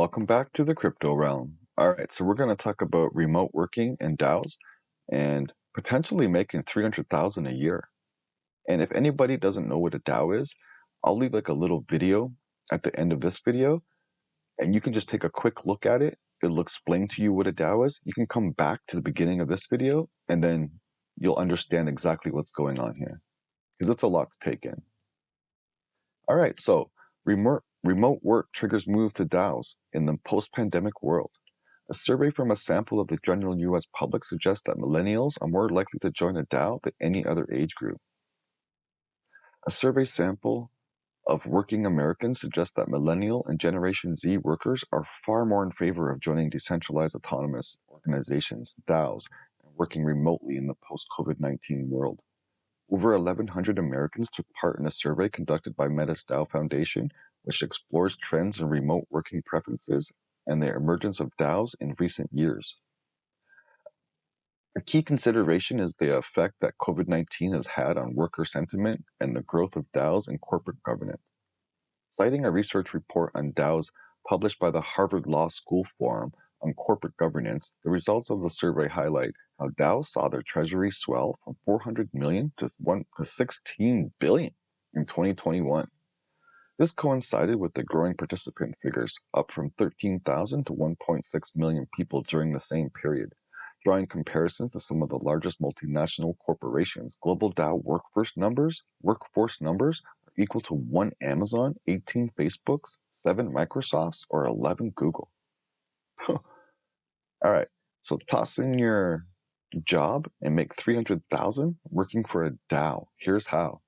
Welcome back to the crypto realm. All right, so we're going to talk about remote working and DAOs and potentially making 300,000 a year. And if anybody doesn't know what a DAO is, I'll leave like a little video at the end of this video and you can just take a quick look at it. It'll explain to you what a DAO is. You can come back to the beginning of this video and then you'll understand exactly what's going on here because it's a lot to take in. All right, so remote work triggers move to DAOs in the post-pandemic world. A survey from a sample of the general U.S. public suggests that millennials are more likely to join a DAO than any other age group. A survey sample of working Americans suggests that millennial and Generation Z workers are far more in favor of joining decentralized autonomous organizations, DAOs, and working remotely in the post-COVID-19 world. Over 1,100 Americans took part in a survey conducted by Meta's DAO Foundation, which explores trends in remote working preferences and the emergence of DAOs in recent years. A key consideration is the effect that COVID-19 has had on worker sentiment and the growth of DAOs in corporate governance. Citing a research report on DAOs published by the Harvard Law School Forum on Corporate Governance, the results of the survey highlight how DAOs saw their treasury swell from 400 million to 16 billion in 2021. This coincided with the growing participant figures, up from 13,000 to 1.6 million people during the same period. Drawing comparisons to some of the largest multinational corporations, global DAO workforce numbers are equal to 1 Amazon, 18 Facebooks, 7 Microsofts, or 11 Google. All right, so toss in your job and make 300,000 working for a DAO. Here's how.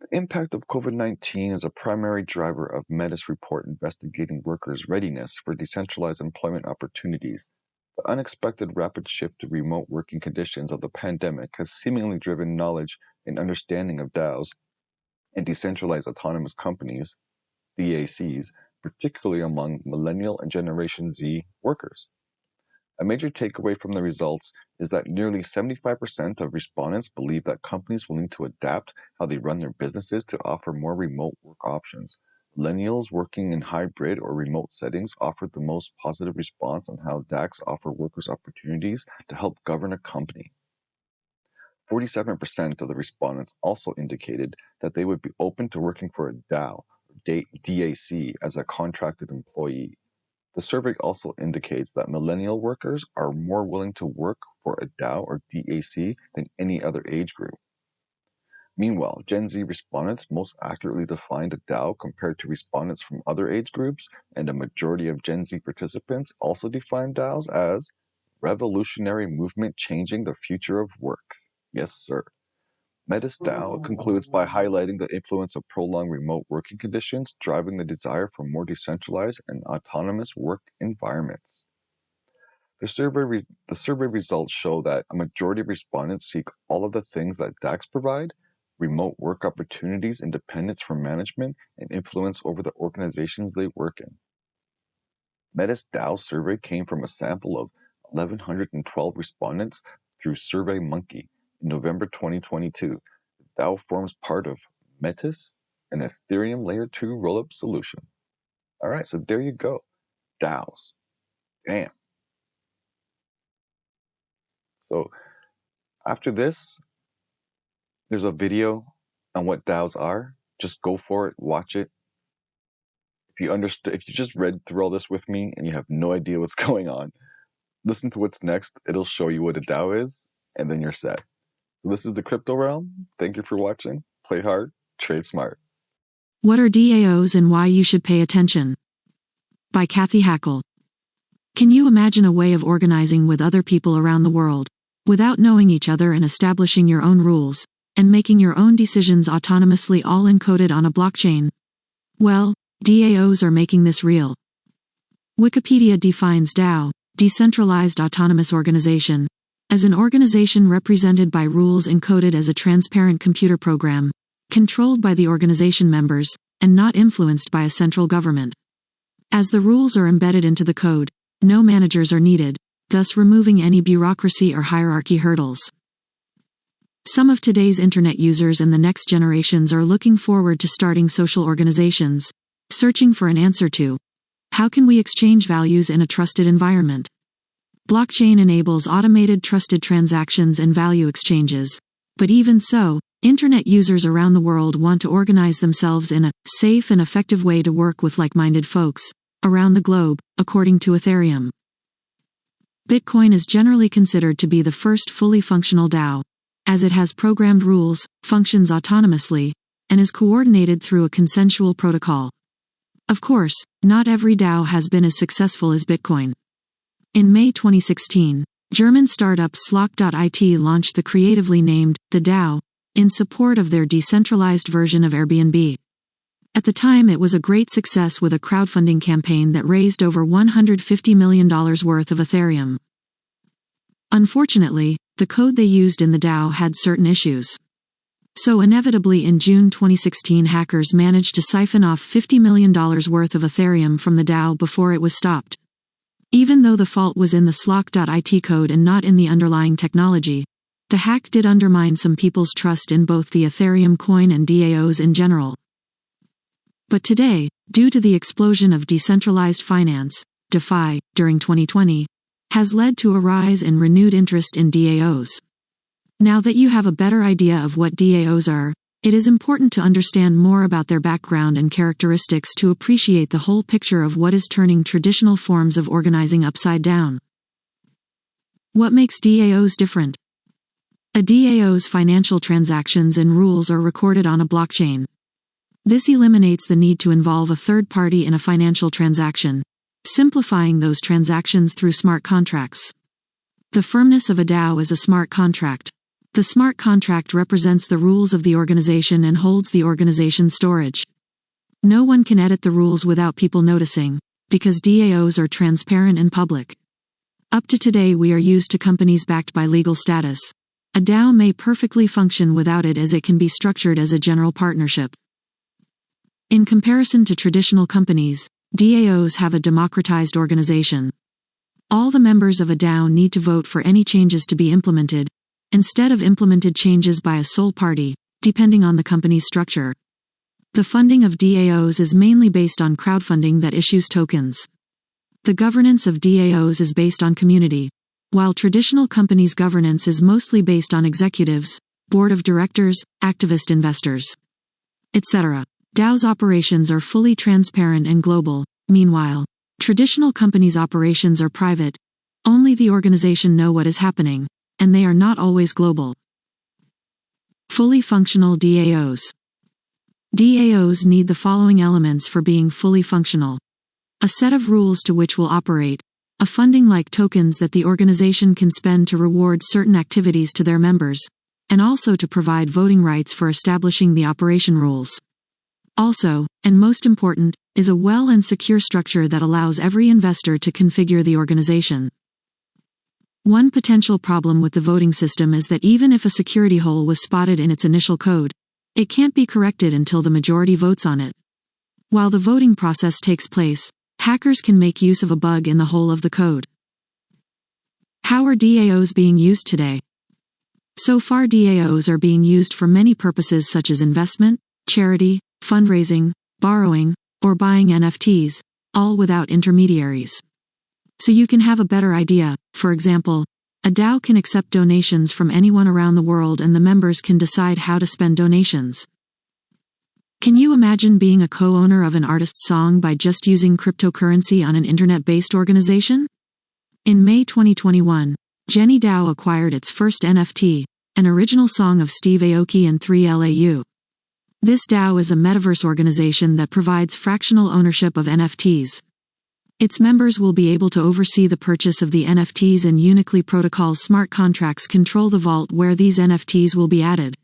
The impact of COVID-19 is a primary driver of Meta's report investigating workers' readiness for decentralized employment opportunities. The unexpected rapid shift to remote working conditions of the pandemic has seemingly driven knowledge and understanding of DAOs and decentralized autonomous companies, DACs, particularly among millennial and Generation Z workers. A major takeaway from the results is that nearly 75% of respondents believe that companies will need to adapt how they run their businesses to offer more remote work options. Millennials working in hybrid or remote settings offered the most positive response on how DACs offer workers opportunities to help govern a company. 47% of the respondents also indicated that they would be open to working for a DAO, DAC, as a contracted employee. The survey also indicates that millennial workers are more willing to work for a DAO or DAC than any other age group. Meanwhile, Gen Z respondents most accurately defined a DAO compared to respondents from other age groups, and a majority of Gen Z participants also defined DAOs as revolutionary movement changing the future of work. Yes, sir. Meta's DAO concludes by highlighting the influence of prolonged remote working conditions, driving the desire for more decentralized and autonomous work environments. The survey results show that a majority of respondents seek all of the things that DACs provide: remote work opportunities, independence from management, and influence over the organizations they work in. Meta's DAO survey came from a sample of 1,112 respondents through SurveyMonkey. In November 2022, the DAO forms part of Metis, an Ethereum Layer 2 rollup solution. All right, so there you go. DAOs. Damn. So after this, there's a video on what DAOs are. Just go for it, watch it. If you just read through all this with me and you have no idea what's going on, listen to what's next. It'll show you what a DAO is, and then you're set. This is the Crypto Realm. Thank you for watching. Play hard, trade smart. What are DAOs and why you should pay attention? By Kathy Hackle. Can you imagine a way of organizing with other people around the world, without knowing each other and establishing your own rules, and making your own decisions autonomously, all encoded on a blockchain? Well, DAOs are making this real. Wikipedia defines DAO, Decentralized Autonomous Organization, as an organization represented by rules encoded as a transparent computer program, controlled by the organization members, and not influenced by a central government. As the rules are embedded into the code, no managers are needed, thus removing any bureaucracy or hierarchy hurdles. Some of today's internet users and the next generations are looking forward to starting social organizations, searching for an answer to How can we exchange values in a trusted environment? Blockchain enables automated trusted transactions and value exchanges. But even so, Internet users around the world want to organize themselves in a safe and effective way to work with like-minded folks around the globe, according to Ethereum. Bitcoin is generally considered to be the first fully functional DAO, as it has programmed rules, functions autonomously, and is coordinated through a consensual protocol. Of course, not every DAO has been as successful as Bitcoin. In May 2016, German startup Slock.it launched the creatively named The DAO in support of their decentralized version of Airbnb. At the time, it was a great success with a crowdfunding campaign that raised over $150 million worth of Ethereum. Unfortunately, the code they used in the DAO had certain issues. So inevitably in June 2016, hackers managed to siphon off $50 million worth of Ethereum from the DAO before it was stopped. Even though the fault was in the Slock.it code and not in the underlying technology, the hack did undermine some people's trust in both the Ethereum coin and DAOs in general. But today, due to the explosion of decentralized finance, DeFi, during 2020, has led to a rise in renewed interest in DAOs. Now that you have a better idea of what DAOs are, it is important to understand more about their background and characteristics to appreciate the whole picture of what is turning traditional forms of organizing upside down. What makes DAOs different? A DAO's financial transactions and rules are recorded on a blockchain. This eliminates the need to involve a third party in a financial transaction, simplifying those transactions through smart contracts. The firmness of a DAO is a smart contract. The smart contract represents the rules of the organization and holds the organization's storage. No one can edit the rules without people noticing, because DAOs are transparent and public. Up to today, we are used to companies backed by legal status. A DAO may perfectly function without it, as it can be structured as a general partnership. In comparison to traditional companies, DAOs have a democratized organization. All the members of a DAO need to vote for any changes to be implemented, instead of implemented changes by a sole party, depending on the company's structure. The funding of DAOs is mainly based on crowdfunding that issues tokens. The governance of DAOs is based on community, while traditional companies' governance is mostly based on executives, board of directors, activist investors, etc. DAO's operations are fully transparent and global. Meanwhile, traditional companies' operations are private. Only the organization know what is happening, and they are not always global. Fully functional DAOs. DAOs need the following elements for being fully functional: a set of rules to which will operate, a funding like tokens that the organization can spend to reward certain activities to their members, and also to provide voting rights for establishing the operation rules. Also, and most important, is a well and secure structure that allows every investor to configure the organization. One potential problem with the voting system is that even if a security hole was spotted in its initial code, it can't be corrected until the majority votes on it. While the voting process takes place, hackers can make use of a bug in the hole of the code. How are DAOs being used today? So far, DAOs are being used for many purposes such as investment, charity, fundraising, borrowing, or buying NFTs, all without intermediaries. So you can have a better idea. For example, a DAO can accept donations from anyone around the world, and the members can decide how to spend donations. Can you imagine being a co-owner of an artist's song by just using cryptocurrency on an internet-based organization? In May 2021, Jenny DAO acquired its first NFT, an original song of Steve Aoki and 3LAU. This DAO is a metaverse organization that provides fractional ownership of NFTs. Its members will be able to oversee the purchase of the NFTs, and Unically Protocol's smart contracts control the vault where these NFTs will be added.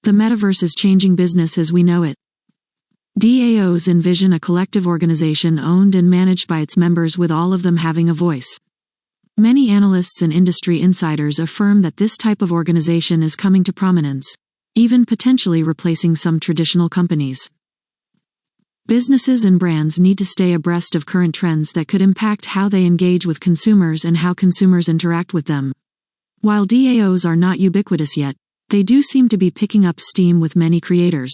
The metaverse is changing business as we know it. DAOs envision a collective organization owned and managed by its members, with all of them having a voice. Many analysts and industry insiders affirm that this type of organization is coming to prominence, even potentially replacing some traditional companies. Businesses and brands need to stay abreast of current trends that could impact how they engage with consumers and how consumers interact with them. While DAOs are not ubiquitous yet, they do seem to be picking up steam with many creators.